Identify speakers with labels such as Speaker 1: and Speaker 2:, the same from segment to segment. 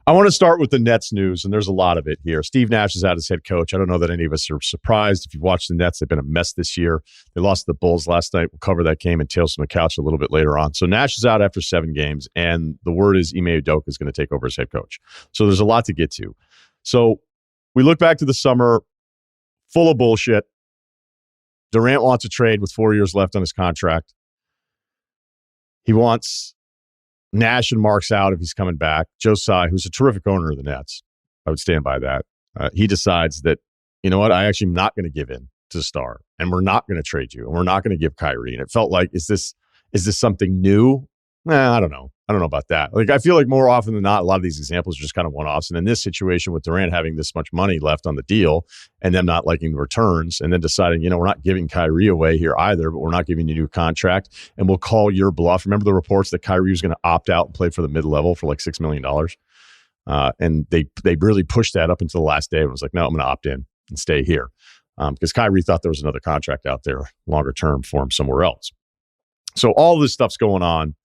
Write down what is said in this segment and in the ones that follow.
Speaker 1: I want to start with the Nets news, and there's a lot of it here. Steve Nash is out as head coach. I don't know that any of us are surprised. If you've watched the Nets, they've been a mess this year. They lost to the Bulls last night. We'll cover that game and Tales from the Couch a little bit later on. So Nash is out after 7 games, and the word is Ime Udoka is going to take over as head coach. So there's a lot to get to. So we look back to the summer, full of bullshit. Durant wants a trade with 4 years left on his contract. He wants Nash and Marks out if he's coming back. Joe Tsai, who's a terrific owner of the Nets, I would stand by that. He decides that, you know what, I actually am not going to give in to the star, and we're not going to trade you, and we're not going to give Kyrie. And it felt like, is this something new? I don't know. I don't know about that. Like, I feel like more often than not, a lot of these examples are just kind of one-offs. And in this situation with Durant having this much money left on the deal and them not liking the returns and then deciding, you know, we're not giving Kyrie away here either, but we're not giving you a new contract and we'll call your bluff. Remember the reports that Kyrie was going to opt out and play for the mid-level for like $6 million? And they really pushed that up until the last day and was like, no, I'm going to opt in and stay here. Because Kyrie thought there was another contract out there longer term for him somewhere else. So all this stuff's going on.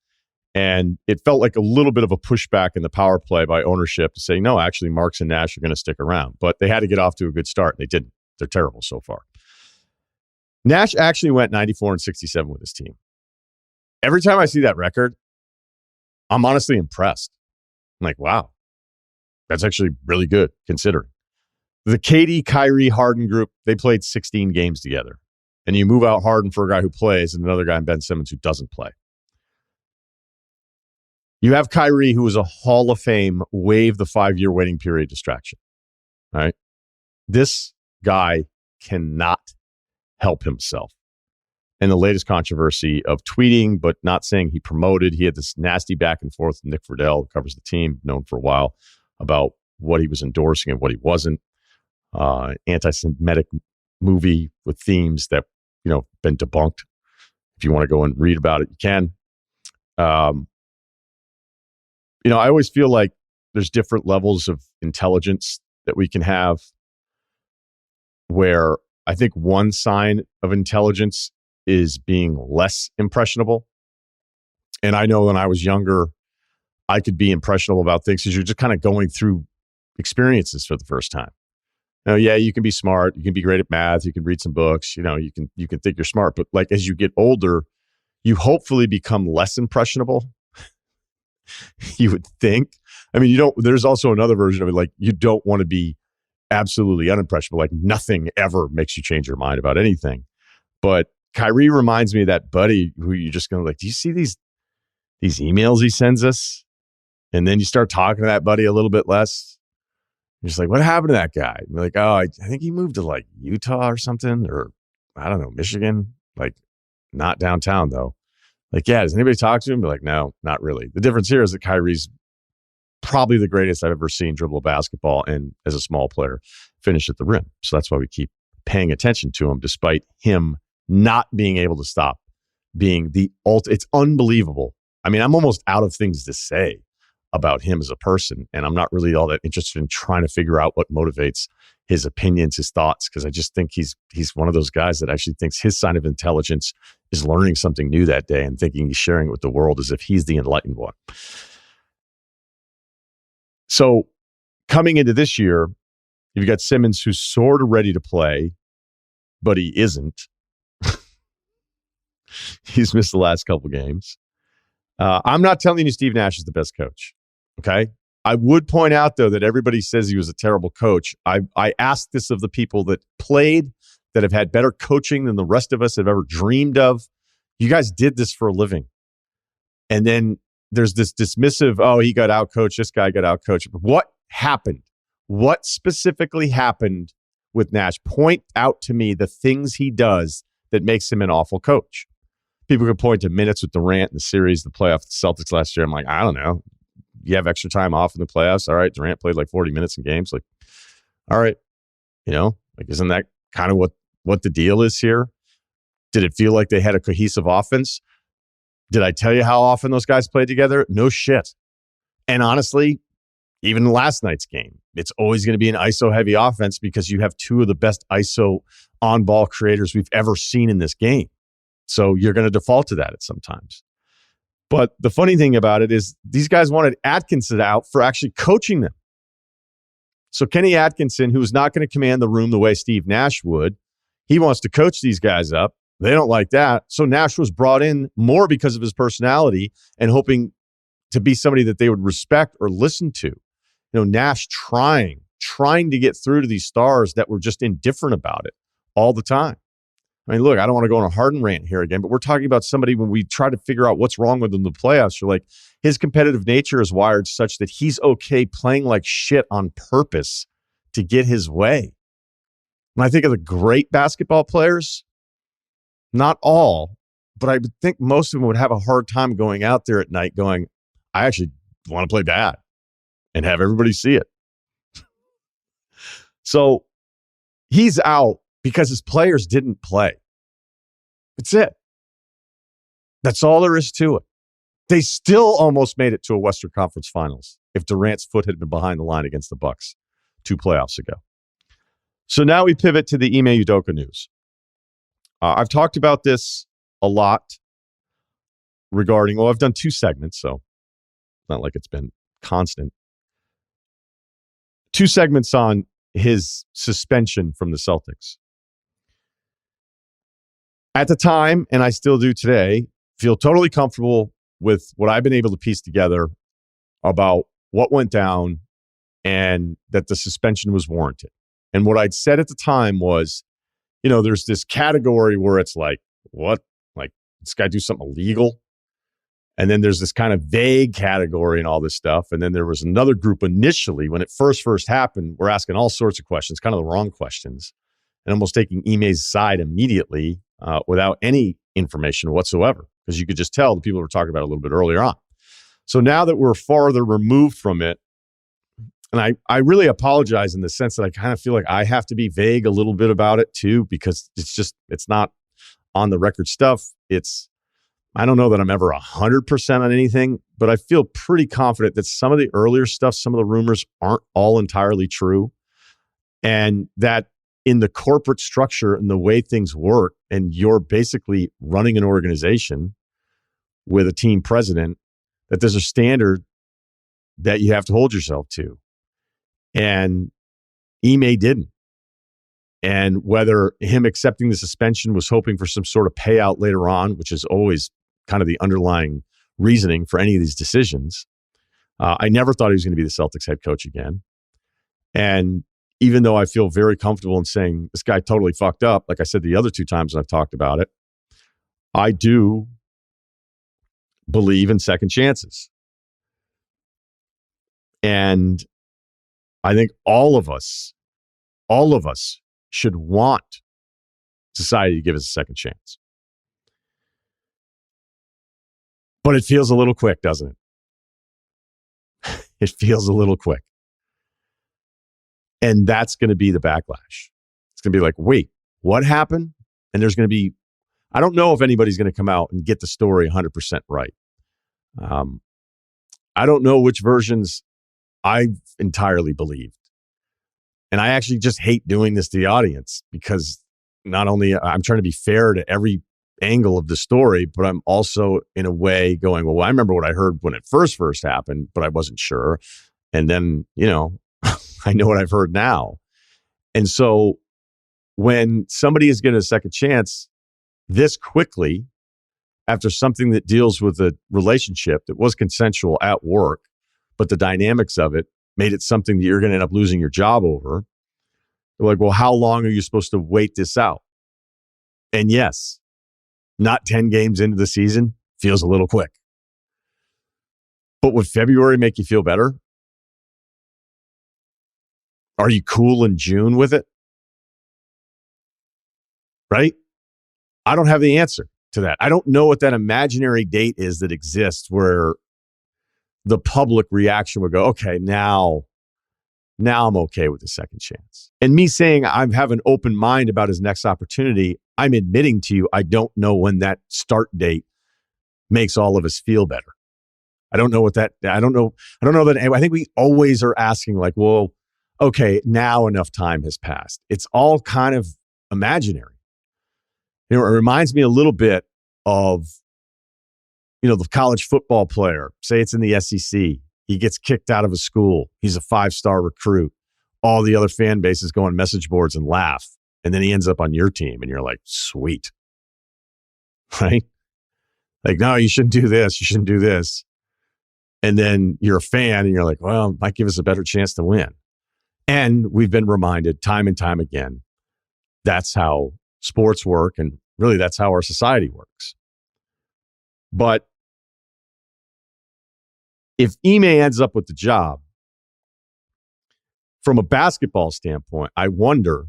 Speaker 1: And it felt like a little bit of a pushback in the power play by ownership to say, no, actually, Marks and Nash are going to stick around. But they had to get off to a good start. They didn't. They're terrible so far. Nash actually went 94-67 with his team. Every time I see that record, I'm honestly impressed. I'm like, wow, that's actually really good considering. The KD, Kyrie, Harden group, they played 16 games together. And you move out Harden for a guy who plays and another guy in Ben Simmons who doesn't play. You have Kyrie, who is a Hall of Fame, waive the 5-year waiting period distraction. All right. This guy cannot help himself. And the latest controversy of tweeting, but not saying he promoted. He had this nasty back and forth with Nick Friedel, who covers the team, known for a while, about what he was endorsing and what he wasn't. Anti-Semitic movie with themes that, you know, been debunked. If you want to go and read about it, you can. You know, I always feel like there's different levels of intelligence that we can have where I think one sign of intelligence is being less impressionable. And I know when I was younger, I could be impressionable about things because you're just kind of going through experiences for the first time. You know, yeah, you can be smart. You can be great at math. You can read some books. You know, you can think you're smart. But like as you get older, you hopefully become less impressionable. You would think. I mean, there's also another version of it. Like, you don't want to be absolutely unimpressionable. Like, nothing ever makes you change your mind about anything. But Kyrie reminds me of that buddy who you're just going to like, do you see these emails he sends us? And then you start talking to that buddy a little bit less. You're just like, what happened to that guy? And you're like, oh, I think he moved to like Utah or something, or I don't know, Michigan. Like, not downtown though. Like, yeah, does anybody talk to him? Be like, no, not really. The difference here is that Kyrie's probably the greatest I've ever seen dribble basketball and as a small player finish at the rim. So that's why we keep paying attention to him despite him not being able to stop being the It's unbelievable. I mean, I'm almost out of things to say about him as a person, and I'm not really all that interested in trying to figure out what motivates his opinions, his thoughts, because I just think he's one of those guys that actually thinks his sign of intelligence is learning something new that day and thinking he's sharing it with the world as if he's the enlightened one. So coming into this year, you've got Simmons who's sort of ready to play, but he isn't. He's missed the last couple games. I'm not telling you Steve Nash is the best coach. Okay. I would point out, though, that everybody says he was a terrible coach. I asked this of the people that played, that have had better coaching than the rest of us have ever dreamed of. You guys did this for a living. And then there's this dismissive, oh, he got out-coached, this guy got out-coached. What happened? What specifically happened with Nash? Point out to me the things he does that makes him an awful coach. People could point to minutes with Durant in the series, the playoff, the Celtics last year. I'm like, I don't know. You have extra time off in the playoffs. All right. Durant played like 40 minutes in games. Like, all right. You know, like, isn't that kind of what the deal is here? Did it feel like they had a cohesive offense? Did I tell you how often those guys played together? No shit. And honestly, even in last night's game, it's always going to be an ISO-heavy offense because you have two of the best ISO on-ball creators we've ever seen in this game. So you're going to default to that at sometimes. But the funny thing about it is these guys wanted Atkinson out for actually coaching them. So Kenny Atkinson, who's not going to command the room the way Steve Nash would, he wants to coach these guys up. They don't like that. So Nash was brought in more because of his personality and hoping to be somebody that they would respect or listen to. Nash trying to get through to these stars that were just indifferent about it all the time. I mean, look, I don't want to go on a Harden rant here again, but we're talking about somebody when we try to figure out what's wrong with him in the playoffs. You're like, his competitive nature is wired such that he's okay playing like shit on purpose to get his way. When I think of the great basketball players, not all, but I would think most of them would have a hard time going out there at night going, I actually want to play bad and have everybody see it. So he's out because his players didn't play. That's it. That's all there is to it. They still almost made it to a Western Conference Finals if Durant's foot had been behind the line against the Bucks 2 playoffs ago. So now we pivot to the Ime Udoka news. I've talked about this a lot regarding, I've done 2 segments, so it's not like it's been constant. 2 segments on his suspension from the Celtics. At the time, and I still do today, feel totally comfortable with what I've been able to piece together about what went down and that the suspension was warranted. And what I'd said at the time was, there's this category where it's like, what? Like, this guy do something illegal? And then there's this kind of vague category and all this stuff. And then there was another group initially, when it first happened, we're asking all sorts of questions, kind of the wrong questions, and almost taking Ime's side immediately without any information whatsoever, because you could just tell the people were talking about it a little bit earlier on. So now that we're farther removed from it, and I really apologize in the sense that I kind of feel like I have to be vague a little bit about it too, because it's not on the record stuff. I don't know that I'm ever 100% on anything, but I feel pretty confident that some of the earlier stuff, some of the rumors aren't all entirely true. And that in the corporate structure and the way things work, and you're basically running an organization with a team president, that there's a standard that you have to hold yourself to. And Ime didn't. And whether him accepting the suspension was hoping for some sort of payout later on, which is always kind of the underlying reasoning for any of these decisions. I never thought he was going to be the Celtics head coach again. And even though I feel very comfortable in saying this guy totally fucked up, like I said the other 2 times I've talked about it, I do believe in second chances. And I think all of us should want society to give us a second chance. But it feels a little quick, doesn't it? It feels a little quick. And that's going to be the backlash. It's going to be like, wait, what happened? And there's going to be, I don't know if anybody's going to come out and get the story 100% right. I don't know which versions I've entirely believed. And I actually just hate doing this to the audience, because not only I'm trying to be fair to every angle of the story, but I'm also in a way going, well, I remember what I heard when it first happened, but I wasn't sure. And then, I know what I've heard now. And so when somebody is getting a second chance this quickly after something that deals with a relationship that was consensual at work, but the dynamics of it made it something that you're going to end up losing your job over, they're like, well, how long are you supposed to wait this out? And yes, not 10 games into the season feels a little quick. But would February make you feel better? Are you cool in June with it? Right? I don't have the answer to that. I don't know what that imaginary date is that exists where the public reaction would go, okay, now I'm okay with the second chance. And me saying I have an open mind about his next opportunity, I'm admitting to you, I don't know when that start date makes all of us feel better. I don't know that. I think we always are asking like, well, okay, now enough time has passed. It's all kind of imaginary. It reminds me a little bit of The college football player, say it's in the SEC, he gets kicked out of a school. He's a 5-star recruit. All the other fan bases go on message boards and laugh. And then he ends up on your team and you're like, sweet. Right? Like, no, you shouldn't do this. You shouldn't do this. And then you're a fan and you're like, well, it might give us a better chance to win. And we've been reminded time and time again, that's how sports work. And really, that's how our society works. But if Ime ends up with the job, from a basketball standpoint, I wonder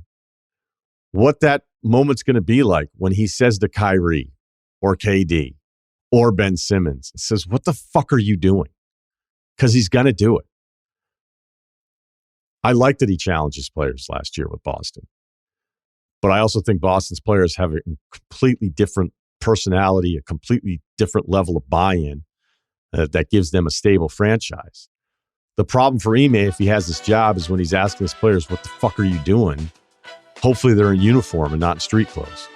Speaker 1: what that moment's going to be like when he says to Kyrie or KD or Ben Simmons, says, what the fuck are you doing? Because he's going to do it. I like that he challenges players last year with Boston. But I also think Boston's players have a completely different personality, a completely different level of buy-in that gives them a stable franchise. The problem for Ime, if he has this job, is when he's asking his players, what the fuck are you doing? Hopefully they're in uniform and not in street clothes.